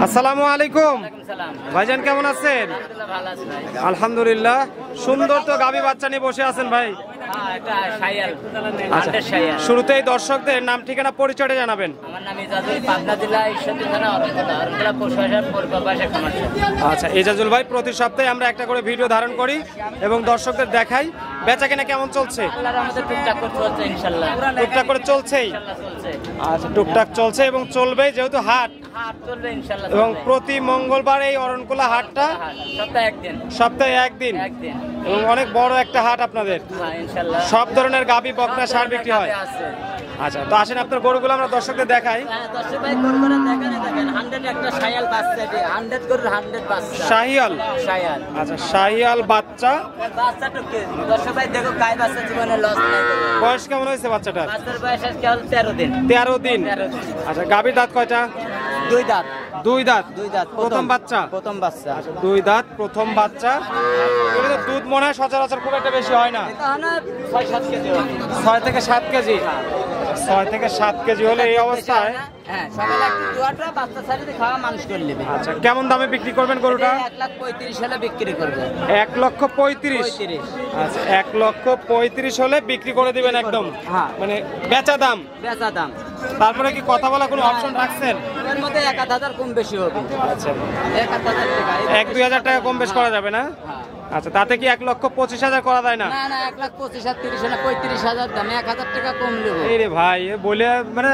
আসসালামু আলাইকুম ভাইজান, কেমন আছেন? আলহামদুলিল্লাহ। সুন্দর তো গাভী বাচ্চা নিয়ে বসে আছেন ভাই। শুরুতেই দর্শকদের নাম ঠিকানা পরিচয়টা জানাবেন। আমার নাম ইজাজুল, পাবনা জেলা ঈশ্বরদী থানা অরণকুলা পশু হাজার পরিবাসা খামার। আচ্ছা ইজাজুল ভাই, প্রতি সপ্তাহে আমরা একটা করে ভিডিও ধারণ করি এবং দর্শকদের দেখাই। বেচা কেনা কেমন চলছে? আমাদের টুকটাক করে চলছে ইনশাআল্লাহ। টুকটাক করে চলছেই। আচ্ছা টুকটাক চলছে এবং চলবে, যেহেতু হাট চলবে ইনশাআল্লাহ। এবং প্রতি মঙ্গলবার এই অরণকুলা হাটটা সপ্তাহে একদিন এবং অনেক বড় একটা হাট আপনাদের। ইনশাআল্লাহ সব ধরনের গাভী বকনা ষাঁড় বিক্রি হয়। আচ্ছা তো আসেন আপনার গরুগুলো আমরা দর্শকদের দেখাই। দর্শক ভাই গরুগুলো দেখেন 100 একটা শায়াল বাচ্চা, 100 গরুর 100 বাচ্চা। শাহিয়াল। আচ্ছা শাহিয়াল বাচ্চাটা কি দর্শক ভাই দেখো, গাই বাচ্চা জীবনে লস নাই। বয়স কেমন হয়েছে বাচ্চাটার? বাচ্চার বয়স কেবল 13 দিন। 13 দিন। আচ্ছা গাভীর দাঁত কয়টা? দুই দাঁত। প্রথম বাচ্চা। আচ্ছা 2 দাঁত প্রথম বাচ্চা। দুধ মনে হয় সচরাচর খুব একটা বেশি হয় না। 6-7 কেজি। 6 থেকে 7 কেজি। 6 থেকে 7 কেজি হলে এই অবস্থায় সকালে একটু দুয়াটা বাচ্চা ছাড়িয়ে খাওয়া মানুষ করে নেবে। আচ্ছা কেমন দামে বিক্রি করবেন গরুটা? 1,35,000 হলে বিক্রি করবে। 1,35,000। আচ্ছা 1,35,000 হলে বিক্রি করে দিবেন একদম, মানে বেচা দাম। তারপরে কি কথা বলা কোনো অপশন রাখছেন? এর মধ্যে 1,000 কম বেশি হবে। আচ্ছা 1,000 টাকা, 1-2,000 টাকা কম বেশ করা যাবে না? আচ্ছা তাতে কি 1,25,000 করা যায় না? না 1,25,000 30 না 35,000 দাম, 1,000 টাকা কম নেব। এই রে ভাই বলে মানে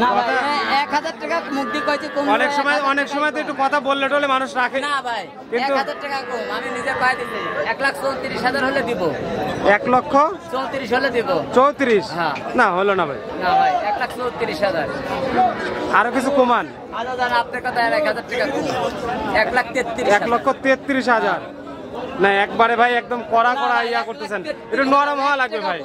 না ভাই 1,000 টাকা মুক্তি কইছে কম। অনেক সময় তো একটু কথা বললে টলে মানুষ রাখে না ভাই, 1,000 টাকা কম আমি নিজে কই দিছি। 1,34,000 হলে দিব। 1,34,000 হলে দিব। 34? না হলো না ভাই। না ভাই 1,34,000। আরো কিছু কমান। আরো জান আপনার কথা 1,000 টাকা কম। 1,33,000। না একবারে ভাই একদম কড়া ইয়া করতেছেন, একটু নরম হওয়া লাগবে ভাই।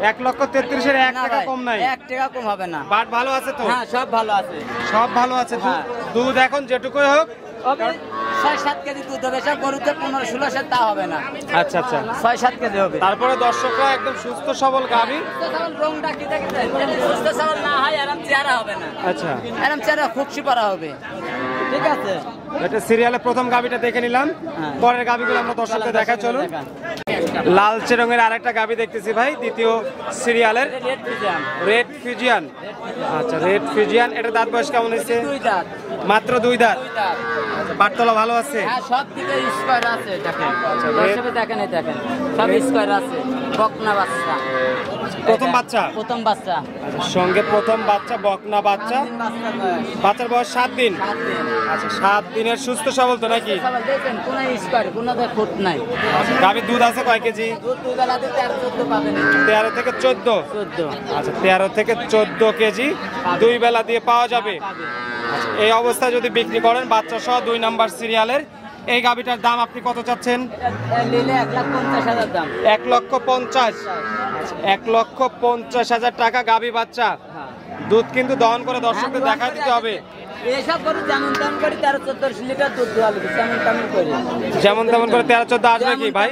1,33,000 1 টাকা কম নাই। 1 টাকা কম হবে না। বাট ভালো আছে তো? হ্যাঁ সব ভালো আছে। সব ভালো আছে। দুধ এখন যেটুকুই হোক 6-7 কেজি দুধ হবে। সব গরুতে 15-16 তা হবে না। আচ্ছা 6-7 কেজি হবে। তারপরে দর্শকরা একদম সুস্থ সবল গাভী। রংটা কি দেখেন? সুস্থ সবল না হয় আরাম চেহারা হবে না। আচ্ছা আরাম চেহারা খুবশি পারা হবে। ঠিক আছে, এটা সিরিয়ালে প্রথম গাভীটা দেখে নিলাম। পরের গাভীগুলো আমরা দর্শকদের দেখা চলুন। লালচে রঙের আরেকটা গাভী দেখতেছি ভাই, দ্বিতীয় সিরিয়ালের রেড ফিজিয়ান। আচ্ছা রেড ফিজিয়ান, এটা দাঁত বয়স কেমন হয়েছে? 2 দাঁত। মাত্র 2 দাঁত। বাটতলা ভালো আছে? হ্যাঁ সব দিকে স্কয়ার আছে। দেখেন দেখেন সব স্কয়ার আছে। বকনা বাচ্চা প্রথম বাচ্চা। সঙ্গে প্রথম বাচ্চা বকনা বাচ্চা। বাচ্চার বয়স 7 দিন। আচ্ছা 7 দিনের সুস্থ সবল তো নাকি? দেখেন কোন স্কয়ার, কোন খুঁত নাই। গাভীর দুধ আছে কয় কেজি? দুধ 2 বেলাতে 13-14 পাবেন। 13 থেকে 14। আচ্ছা 13 থেকে 14 কেজি 2 বেলা দিয়ে পাওয়া যাবে। আচ্ছা এই অবস্থায় যদি বিক্রি করেন বাচ্চা সহ 2 নাম্বার সিরিয়ালের এই গাভীটার দাম আপনি কত চাচ্ছেন? নিলে 1,50,000 দাম। 1,50,000। 1,50,000 টাকা গাভী বাচ্চা। দুধ কিন্তু দহন করে দর্শকদের দেখা দিতে হবে। এসব করে যেমন তেমন করে 13-14 লিটার দুধ দেওয়া লাগবে। যেমন তেমন করে 13-14 আসবে কি ভাই?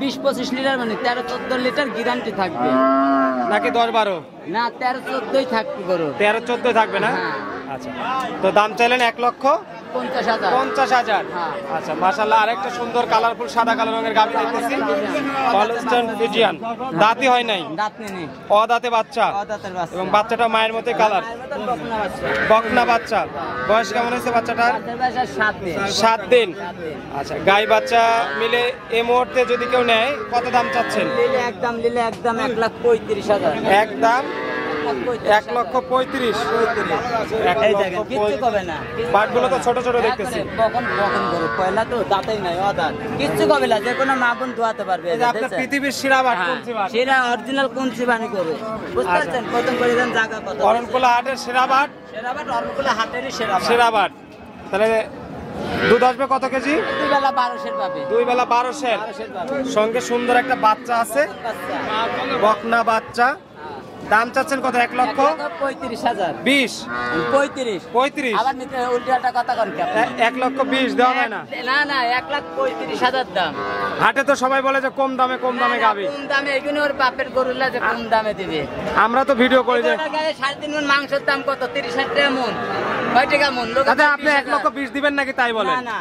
20-25 লিটার মানে 13-14 লিটার গ্যারান্টি থাকবে নাকি 10-12? না 13-14ই থাকবে গরু। 13-14 থাকবে না? আচ্ছা তো দাম চাইলেন 1,50,000। আচ্ছা মাশাআল্লাহ, আরেকটা সুন্দর কালারফুল সাদা কালো রঙের গাভী দেখতেছি, হলস্টাইন ফ্রিজিয়ান। দাঁতই হয় নাই? দাঁত নেই। অদাঁতে বাচ্চা। এবং বাচ্চাটা মায়ের মতোই কালার। বকনা বাচ্চা। বয়স কেমন হয়েছে বাচ্চাটার? 7 দিন। আচ্ছা গাই বাচ্চা মিলে এই মুহূর্তে যদি কেউ নেয় কত দাম চাচ্ছেন? একদম 1,35,000। একদম 1,35,000। বাটগুলো তো ছোট ছোট দেখতেছি। পয়লা তো দাঁতেই নাই, অদাঁত। কিচ্ছু কবে না, যে কোনো মা বোন ধোয়াতে পারবে। আপনার পৃথিবীর সেরা বাট কোনটি? সেরা অরিজিনাল কোনটি বানি করে বুঝতে পারছেন? প্রথম করে দেন জায়গা কত? অরণকুলা হাটের সেরা বাট। অরণকুলা হাটেরই সেরা বাট। তাহলে দুধ আসবে কত কেজি? 2 বেলা 1200 পাবে। 2 বেলা 1200। সঙ্গে সুন্দর একটা বাচ্চা আছে, বকনা বাচ্চা। দাম চাচ্ছেন কত? 1,35,000। 20? 35। আবার নিতে উল্টাটা কথা কোন কি? 1,20,000 দেওয়া হয় না? না 1,35,000 দাম। হাটে তো সবাই বলে যে কম দামে গাবি। কম দামে এগুলো ওর বাপের গরুলা যে কম দামে দিবে। আমরা তো ভিডিও করি যে 3.5 মণ মাংসের দাম কত? 30 টাকা মণ। কয় টাকা মন লোক দাদা আপনি 1,20,000 দিবেন নাকি তাই বলেন? না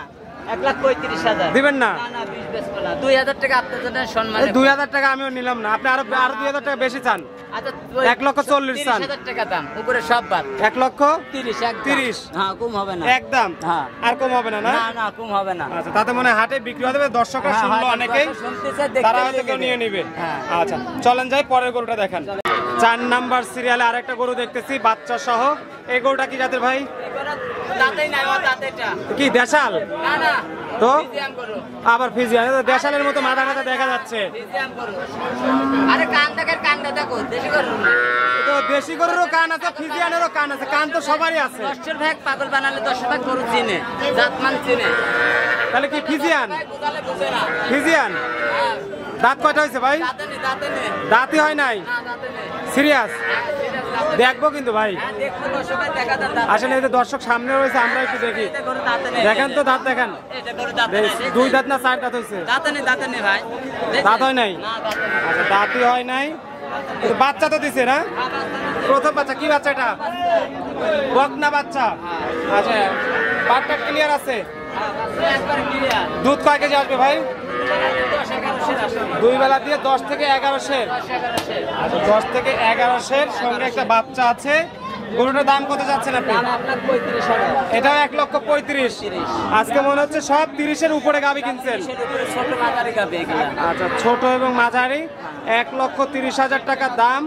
1,35,000 দিবেন না? না 20 বেচবো না 2,000 টাকা আপনার জন্য সম্মান 2,000 টাকা আমিও নিলাম না, আপনি আরো 2,000 টাকা বেশি চান। আচ্ছা 1,40,000 চান। 30,000 টাকা দাম উপরে সব বাদ 1,30,000 হ্যাঁ কম হবে না একদম। হ্যাঁ আর কম হবে না? না না না কম হবে না আচ্ছা, তাতে মনে হয় হাটে বিক্রি হবে, দর্শকরা শুনলো অনেকেই, তারা হয়তো কেউ নিয়ে নিবে। হ্যাঁ। আচ্ছা চলেন যাই পরের গরুটা দেখেন। 4 নাম্বার সিরিয়ালে আরেকটা গরু দেখতেছি বাচ্চা সহ। এই গরুটা কি জাতের ভাই? দাঁতেই নাই আমার দাঁতেটা কি দেশাল? না না তো ফিজিয়াম করো আবার ফিজিয়ান, দেশালের মতো মাথা মাথা দেখা যাচ্ছে। ফিজিয়াম করো আরে কানটা দেখো দেশি করো তো দেশি গরুরও কান আছে, ফিজিয়ানেরও কান আছে, কান তো সবারই আছে। 10 ভাগ পাগল বানালে 10 ভাগ গরু চিনে জাতমান চিনে তাহলে কি ফিজিয়ান? বুঝালে বুঝে না ফিজিয়ান দাঁত কয়টা হয়েছে ভাই? দাঁতে নে দাঁতই হয় নাই? না দাঁতে নে সিরিয়াস? দেখবো কিন্তু ভাই, হ্যাঁ দেখো 10 ভাগ দেখা দাঁত আসলে এই যে দর্শক সামনে রয়েছে, আমরা একটু দেখি। এটা গরু দাঁতে নে দেখেন তো দাঁত দেখেন, এটা গরু দাঁতে নে 2 দাঁত না 4 দাঁত হয়েছে? দাঁতে নে ভাই দাঁত হয় নাই? না দাঁতে নে আচ্ছা দাঁতই হয় নাই, কিন্তু বাচ্চা তো দিছে না? প্রথম বাচ্চা। কি বাচ্চা এটা? বকনা বাচ্চা। আচ্ছা পাটটা ক্লিয়ার আছে? একবার ক্লিয়ার দুধ কয় কেজি আসবে ভাই? 10-11 শের আসে 2 বেলা দিয়ে 10 থেকে 11 শের। 10-11 শের আচ্ছা 10 থেকে 11 শের সঙ্গে একটা বাচ্চা আছে। গরুটার দাম কত যাচ্ছেন আপনি? দাম আপনার 35,000 এটাও 1,35,000। আজকে মনে হচ্ছে সব 30-এর উপরে গাবি কিনছেন। এর উপরে ছোট মাঝারি গাবে এগুলা আচ্ছা ছোট এবং মাঝারি 1,30,000 টাকা দাম।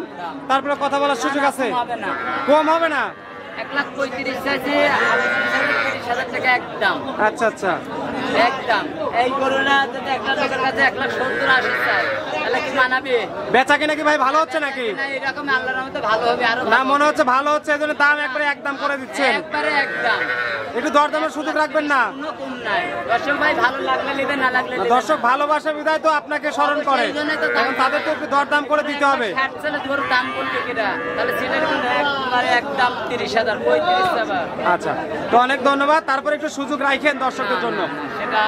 তারপরে কথা বলার সুযোগ আছে? হবে না কম হবে না? 1,35,000 চাইছে 30,000 টাকা একদম আচ্ছা আচ্ছা একদম এই করোনা যদি একটা লোকের কাছে 1,70,000 চাই তাহলে কি মানাবে বেচা কিনা কি ভাই ভালো হচ্ছে নাকি? না এরকম আল্লাহর রহমতে ভালো হবে আরো না মনে হচ্ছে ভালো হচ্ছে, এজন্য দাম একবারে একদম করে দিচ্ছেন। একবারে একদম একটু দরদামের সুযোগ রাখবেন না? কোনো কম নাই দর্শক ভাই ভালো লাগলে নেবে না লাগলে নেবে না। দর্শক ভালোবাসা বিধায় তো আপনাকে স্মরণ করে, সেই জন্যই তো দাম। এখন তাদের তো একটু দরদাম করে দিতে হবে। 60 ছেলে ধরো দাম বলবে কিনা তাহলে ছেলের কোনো একবারে একদম 30,000 35,000 আচ্ছা তো অনেক ধন্যবাদ, তারপরে একটু সুযোগ রাখেন দর্শকদের জন্য। সেটা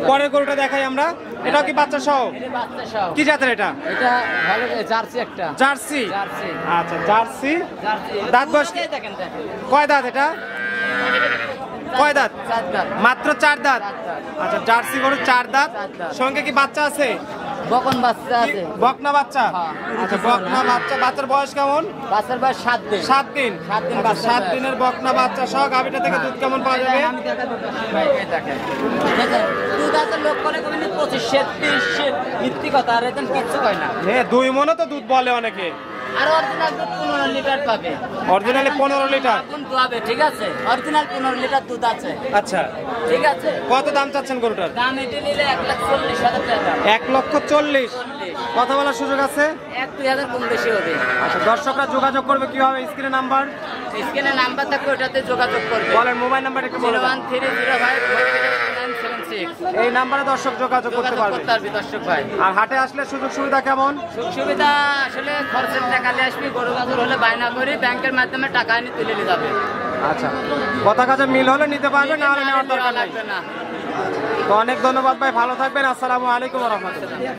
পরের গরুটা দেখাই আমরা। এটাও কি বাচ্চা সহ? এটা বাচ্চা সহ কি জাতের এটা? এটা ভালো জার্সি একটা জার্সি। জার্সি আচ্ছা জার্সি। জার্সি দাঁত বয়স কি? দেখেন কয় দাঁত এটা? কয় দাঁত? 4 দাঁত মাত্র 4 দাঁত। 4 দাঁত আচ্ছা জার্সি গরু 4 দাঁত। 4 দাঁত। সঙ্গে কি বাচ্চা আছে? বকন বাচ্চা আছে বকনা বাচ্চা? হ্যাঁ। আচ্ছা বকনা বাচ্চা। বাচ্চার বয়স কেমন? বাচ্চার বয়স 7 দিন 7 দিন। 7 দিন আচ্ছা, বাচ্চা 7 দিনের বকনা বাচ্চা সহ গাভীটা থেকে দুধ কেমন পাওয়া যাবে? আমি দেখাবো ভাই এই দেখেন দেখেন দুধ আছে লোক করে কবে 25 30 মিথ্যি কথা আর এতেন কিচ্ছু কয় না হ্যাঁ 2 মণও তো দুধ বলে অনেকে। আর অরিজিনাল দুধ 15 লিটার পাবে অরিজিনালি 15 লিটার। এখন পাবে ঠিক আছে অরিজিনাল 15 লিটার দুধ আছে আচ্ছা ঠিক আছে কত দাম চাচ্ছেন গরুটার? দাম এটি নিলে 1,40,000 টাকা 1,40,000। কথা বলার সুযোগ আছে? 1-2,000 কম বেশি হবে আচ্ছা দর্শকরা যোগাযোগ করবে কিভাবে? স্ক্রিনে নাম্বার স্ক্রিনে নাম্বার থাকবে ওটাতে যোগাযোগ করবে বলেন, মোবাইল নাম্বার একটু বলে দেন। 01305 এই নাম্বারে দর্শক যোগাযোগ করতে যোগাযোগ পারবে। করতে পারবে দর্শক ভাই আর হাটে আসলে সুযোগ সুবিধা কেমন? সুখ সুবিধা আসলে খরচের টাকা নিয়ে আসবি গরু গাজর হলে বায়না করি ব্যাংকের মাধ্যমে টাকা এনে তুলে নিয়ে যাবে আচ্ছা কথা কাজে মিল হলে নিতে পারবে, না হলে নেওয়ার দরকার নাই। লাগবে না তো অনেক ধন্যবাদ ভাই, ভালো থাকবেন। আসসালামু আলাইকুম ওয়া রাহমাতুল্লাহ।